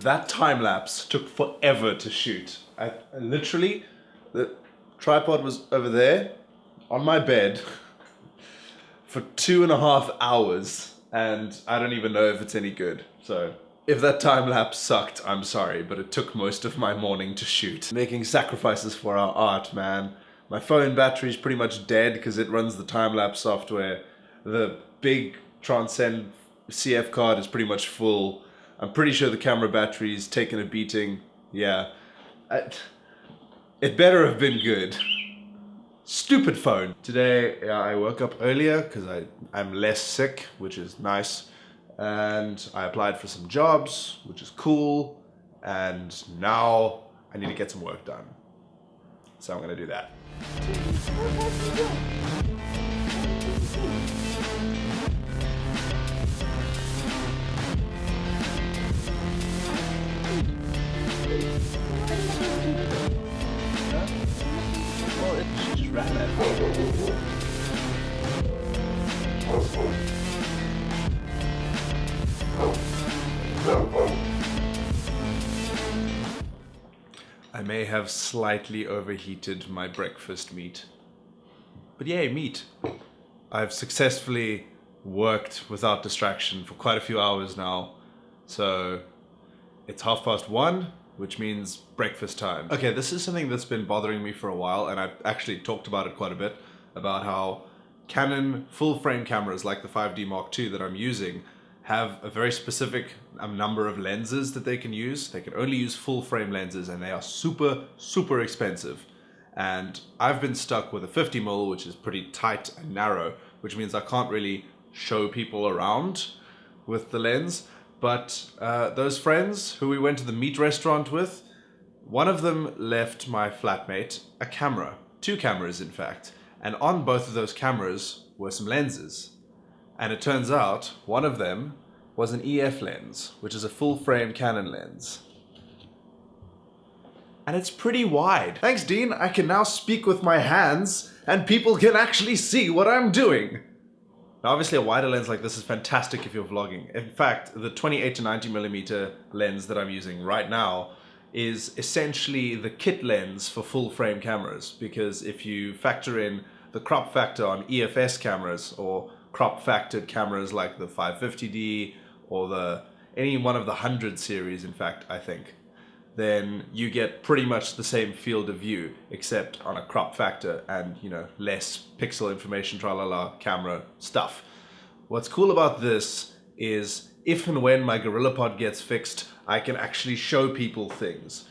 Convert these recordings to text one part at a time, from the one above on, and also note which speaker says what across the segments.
Speaker 1: That time lapse took forever to shoot. I literally, the tripod was over there on my bed for 2.5 hours, and I don't even know if it's any good. So if that time lapse sucked, I'm sorry, but it took most of my morning to shoot. Making sacrifices for our art, man. My phone battery is pretty much dead because it runs the time lapse software. The big Transcend CF card is pretty much full. I'm pretty sure the camera battery's taken a beating. Yeah. It better have been good. Stupid phone. Today, I woke up earlier because I'm less sick, which is nice. And I applied for some jobs, which is cool. And now I need to get some work done. So I'm gonna do that. Well, she just ran at me. I may have slightly overheated my breakfast meat. But yay, meat. I've successfully worked without distraction for quite a few hours now. So it's 1:30, which means breakfast time. Okay, this is something that's been bothering me for a while, and I've actually talked about it quite a bit, about how Canon full-frame cameras like the 5D Mark II that I'm using have a very specific number of lenses that they can use. They can only use full-frame lenses, and they are super, super expensive. And I've been stuck with a 50mm, which is pretty tight and narrow, which means I can't really show people around with the lens. But those friends who we went to the meat restaurant with, one of them left my flatmate a camera, 2 cameras in fact, and on both of those cameras were some lenses. And it turns out one of them was an EF lens, which is a full-frame Canon lens. And it's pretty wide. Thanks, Dean, I can now speak with my hands and people can actually see what I'm doing. Now, obviously a wider lens like this is fantastic if you're vlogging. In fact, the 28 to 90mm lens that I'm using right now is essentially the kit lens for full-frame cameras, because if you factor in the crop factor on EFS cameras or crop factored cameras like the 550D or any one of the 100 series, in fact, I think, then you get pretty much the same field of view, except on a crop factor and, you know, less pixel information, tra-la-la, camera stuff. What's cool about this is if and when my GorillaPod gets fixed, I can actually show people things.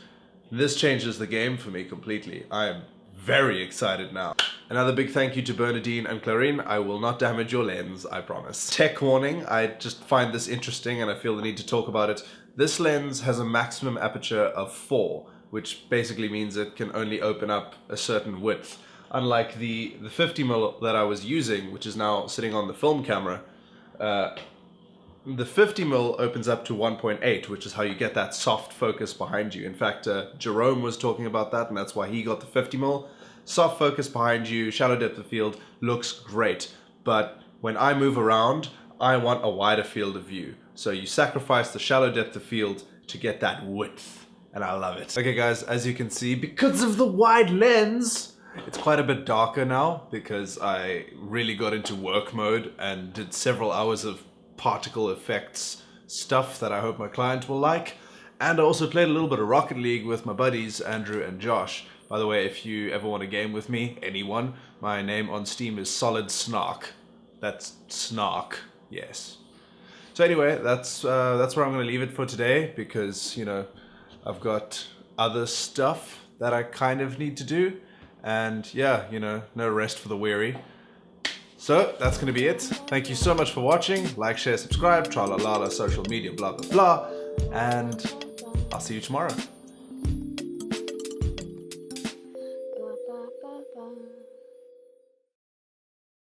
Speaker 1: This changes the game for me completely. I am very excited now. Another big thank you to Bernadine and Clarine. I will not damage your lens, I promise. Tech warning, I just find this interesting and I feel the need to talk about it. This lens has a maximum aperture of 4, which basically means it can only open up a certain width. Unlike the 50mm that I was using, which is now sitting on the film camera, the 50mm opens up to 1.8, which is how you get that soft focus behind you. In fact, Jerome was talking about that, and that's why he got the 50mm. Soft focus behind you, shallow depth of field, looks great. But when I move around, I want a wider field of view. So you sacrifice the shallow depth of field to get that width, and I love it. Okay guys, as you can see, because of the wide lens, it's quite a bit darker now because I really got into work mode and did several hours of particle effects stuff that I hope my client will like. And I also played a little bit of Rocket League with my buddies, Andrew and Josh. By the way, if you ever want a game with me, anyone, my name on Steam is Solid Snark. That's Snark, yes. So anyway, that's where I'm going to leave it for today because, you know, I've got other stuff that I kind of need to do. And yeah, you know, no rest for the weary. So that's going to be it. Thank you so much for watching. Like, share, subscribe, tra-la-la-la, social media, blah, blah, blah. And I'll see you tomorrow.